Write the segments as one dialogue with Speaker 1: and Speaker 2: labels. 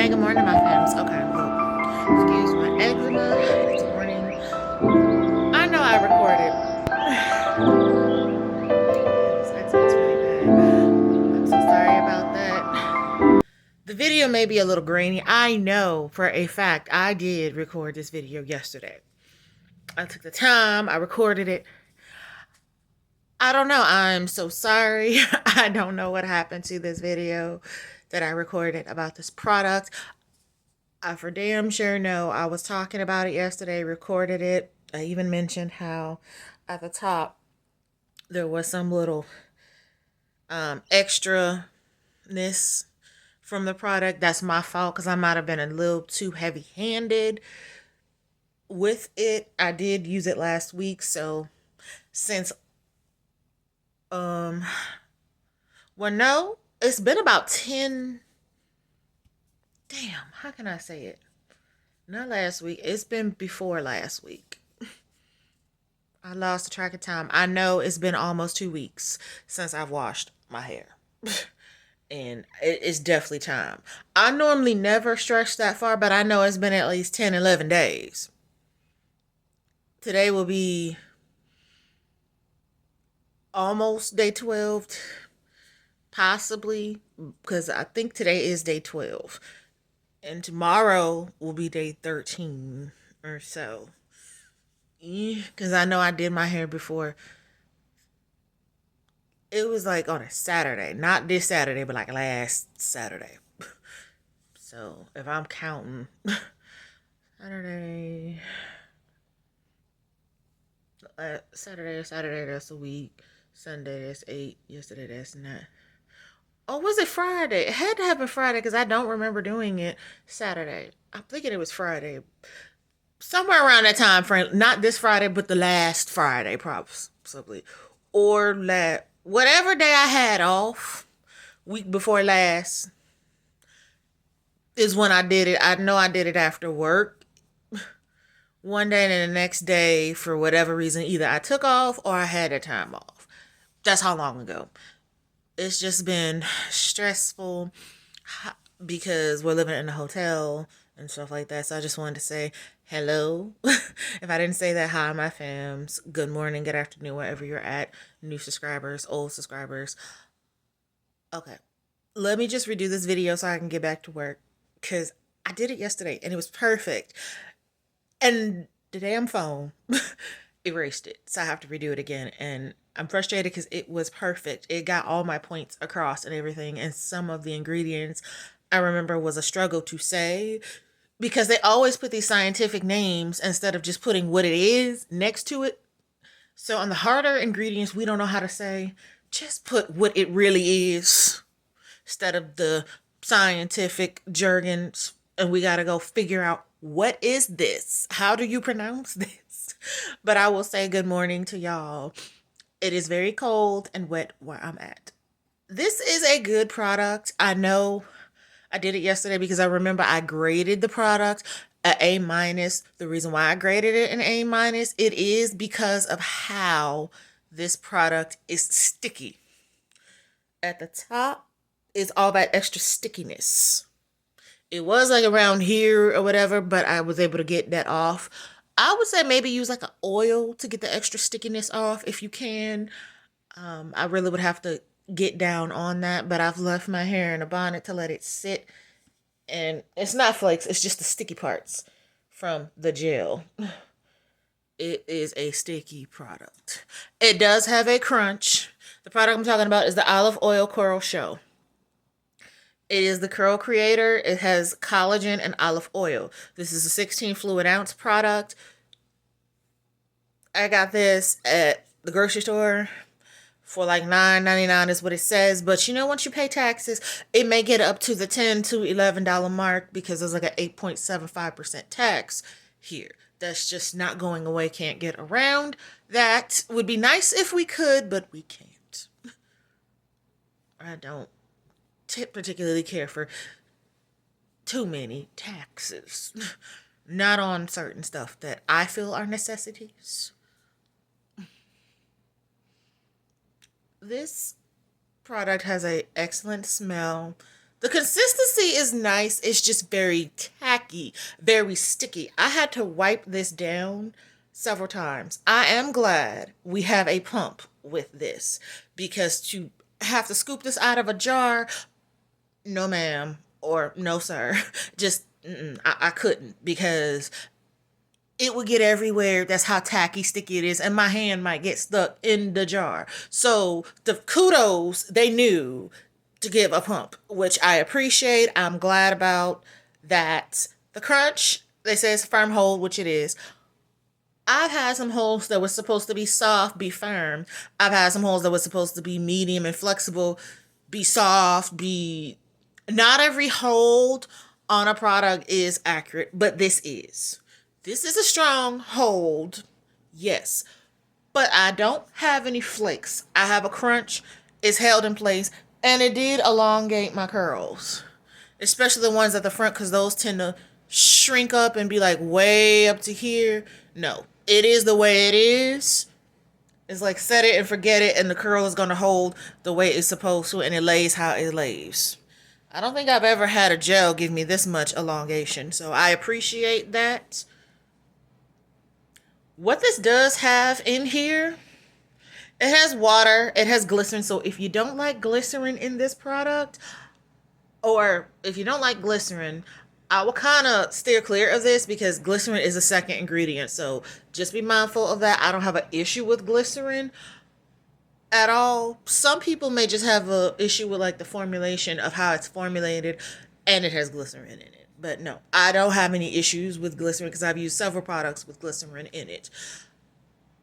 Speaker 1: Hey, good morning, my fams. Okay, look. Excuse my eczema. It's morning. I know I recorded. This eczema's really bad. I'm so sorry about that. The video may be a little grainy. I know for a fact I did record this video yesterday. I took the time, I recorded it. I don't know. I'm so sorry. I don't know what happened to this video that I recorded about this product. I for damn sure know I was talking about it yesterday, recorded it. I even mentioned how at the top there was some little extra ness from the product. That's my fault because I might have been a little too heavy handed with it. I did use it last week, so since um well no, it's been about 10. Damn, how can I say it? Not last week. It's been before last week. I lost the track of time. I know it's been almost 2 weeks since I've washed my hair. And it's definitely time. I normally never stretch that far, but I know it's been at least 10, 11 days. Today will be almost day 12, possibly, because I think today is day 12. And tomorrow will be day 13 or so. Because I know I did my hair before. It was like on a Saturday, not this Saturday, but like last Saturday. So if I'm counting, Saturday, Saturday, that's a week. Sunday, that's 8. Yesterday, that's 9. Oh, was it Friday? It had to have been Friday because I don't remember doing it Saturday. I'm thinking it was Friday. Somewhere around that time frame. Not this Friday, but the last Friday, probably. Or whatever day I had off, week before last, is when I did it. I know I did it after work one day, and then the next day, for whatever reason, either I took off or I had a time off. That's how long ago. It's just been stressful because we're living in a hotel and stuff like that. So I just wanted to say hello. If I didn't say that, hi, my fams. Good morning, good afternoon, wherever you're at. New subscribers, old subscribers. Okay. Let me just redo this video so I can get back to work because I did it yesterday and it was perfect. And the damn phone erased it. So I have to redo it again. And I'm frustrated because it was perfect. It got all my points across and everything. And some of the ingredients I remember was a struggle to say because they always put these scientific names instead of just putting what it is next to it. So on the harder ingredients we don't know how to say, just put what it really is instead of the scientific jargons. And we got to go figure out what is this? How do you pronounce this? But I will say good morning to y'all. It is very cold and wet where I'm at. This is a good product. I know I did it yesterday because I remember I graded the product a A minus. The reason why I graded it an A minus, it is because of how this product is sticky. At the top is all that extra stickiness. It was like around here or whatever, but I was able to get that off. I would say maybe use like an oil to get the extra stickiness off if you can. I really would have to get down on that, but I've left my hair in a bonnet to let it sit. And it's not flakes, it's just the sticky parts from the gel. It is a sticky product. It does have a crunch. The product I'm talking about is the olive oil Curlshow. It is the Curl Creator. It has collagen and olive oil. This is a 16 fluid ounce product. I got this at the grocery store for like $9.99 is what it says. But you know, once you pay taxes, it may get up to the $10 to $11 mark because there's like an 8.75% tax here. That's just not going away. Can't get around. That would be nice if we could, but we can't. I don't particularly care for too many taxes. Not on certain stuff that I feel are necessities. This product has an excellent smell. The consistency is nice. It's just very tacky, very sticky. I had to wipe this down several times. I am glad we have a pump with this because to have to scoop this out of a jar, no ma'am, or no sir, just I couldn't because it would get everywhere. That's how tacky sticky it is, and my hand might get stuck in the jar. So the kudos they knew to give a pump, which I appreciate. I'm glad about that. The crunch, they say it's a firm hold, which it is. I've had some holds that were supposed to be soft, be firm. I've had some holds that were supposed to be medium and flexible, be soft, be. Not every hold on a product is accurate, but this is. This is a strong hold, yes. But I don't have any flakes. I have a crunch. It's held in place, and it did elongate my curls, especially the ones at the front, because those tend to shrink up and be like way up to here. No, it is the way it is. It's like set it and forget it, and the curl is going to hold the way it's supposed to, and it lays how it lays. I don't think I've ever had a gel give me this much elongation, so I appreciate that. What this does have in here, it has water, it has glycerin, so if you don't like glycerin in this product, or if you don't like glycerin, I will kind of steer clear of this because glycerin is a second ingredient. So just be mindful of that. I don't have an issue with glycerin at all. Some people may just have an issue with like the formulation of how it's formulated and it has glycerin in it. But no, I don't have any issues with glycerin because I've used several products with glycerin in it.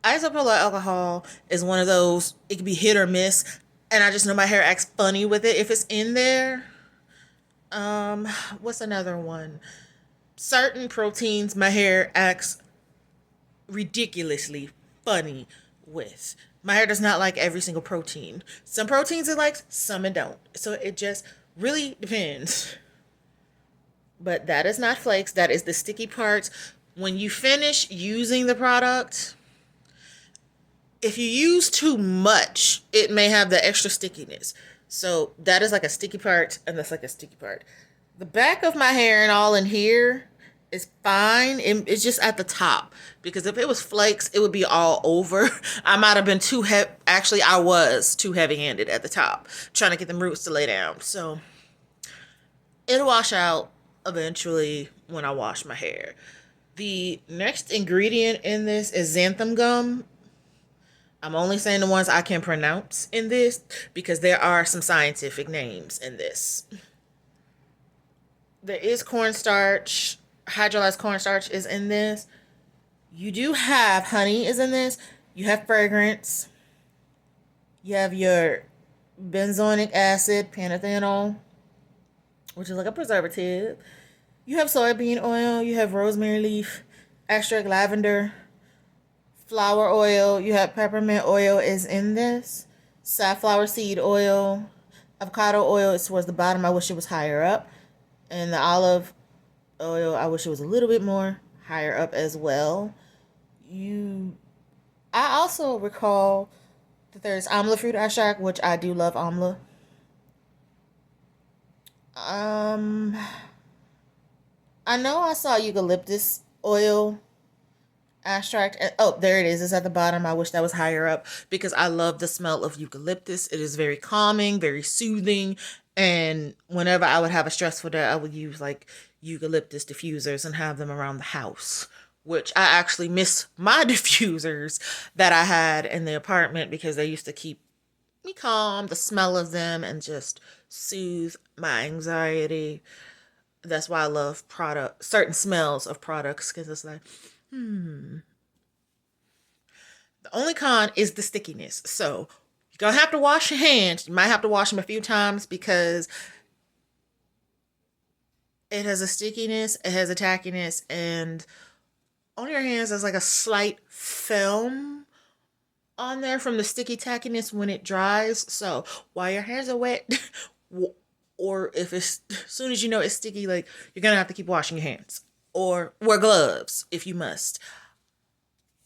Speaker 1: Isopropyl alcohol is one of those, it can be hit or miss. And I just know my hair acts funny with it if it's in there. What's another one? Certain proteins my hair acts ridiculously funny with. My hair does not like every single protein. Some proteins it likes, some it don't. So it just really depends. But that is not flakes. That is the sticky parts. When you finish using the product, if you use too much, it may have the extra stickiness. So that is like a sticky part, and that's like a sticky part. The back of my hair and all in here is fine. It's just at the top. Because if it was flakes, it would be all over. I might have been too heavy. Actually, I was too heavy-handed at the top, trying to get them roots to lay down. So it'll wash out eventually when I wash my hair. The next ingredient in this is xanthan gum. I'm only saying the ones I can pronounce in this because there are some scientific names in this. There is cornstarch. Hydrolyzed cornstarch is in this. You do have honey is in this. You have fragrance. You have your benzoic acid, panthenol, which is like a preservative. You have soybean oil. You have rosemary leaf, extract lavender, flower oil. You have peppermint oil is in this. Safflower seed oil. Avocado oil is towards the bottom. I wish it was higher up. And the olive oil, I wish it was a little bit more higher up as well. I also recall that there's amla fruit extract, which I do love amla. I know I saw eucalyptus oil extract. Oh, there it is. It's at the bottom. I wish that was higher up because I love the smell of eucalyptus. It is very calming, very soothing. And whenever I would have a stressful day, I would use like eucalyptus diffusers and have them around the house, which I actually miss my diffusers that I had in the apartment because they used to keep me calm, the smell of them, and just soothe my anxiety. That's why I love certain smells of products because it's like, The only con is the stickiness. So you're going to have to wash your hands. You might have to wash them a few times because it has a stickiness, it has a tackiness, and on your hands there's like a slight film on there from the sticky tackiness when it dries. So while your hands are wet, or if it's as soon as you know it's sticky, like you're gonna have to keep washing your hands or wear gloves if you must.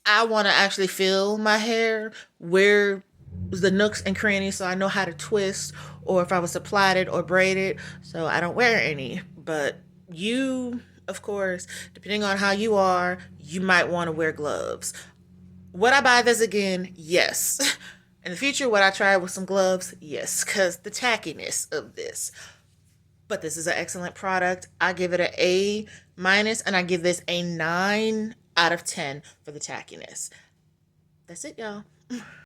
Speaker 1: I want to actually feel my hair where the nooks and crannies, so I know how to twist, or if I was to plait it or braid it, so I don't wear any. But you, of course, depending on how you are, you might want to wear gloves. Would I buy this again? Yes. In the future, would I try with some gloves? Yes, because the tackiness of this. But this is an excellent product. I give it an A minus, and I give this a 9 out of 10 for the tackiness. That's it, y'all.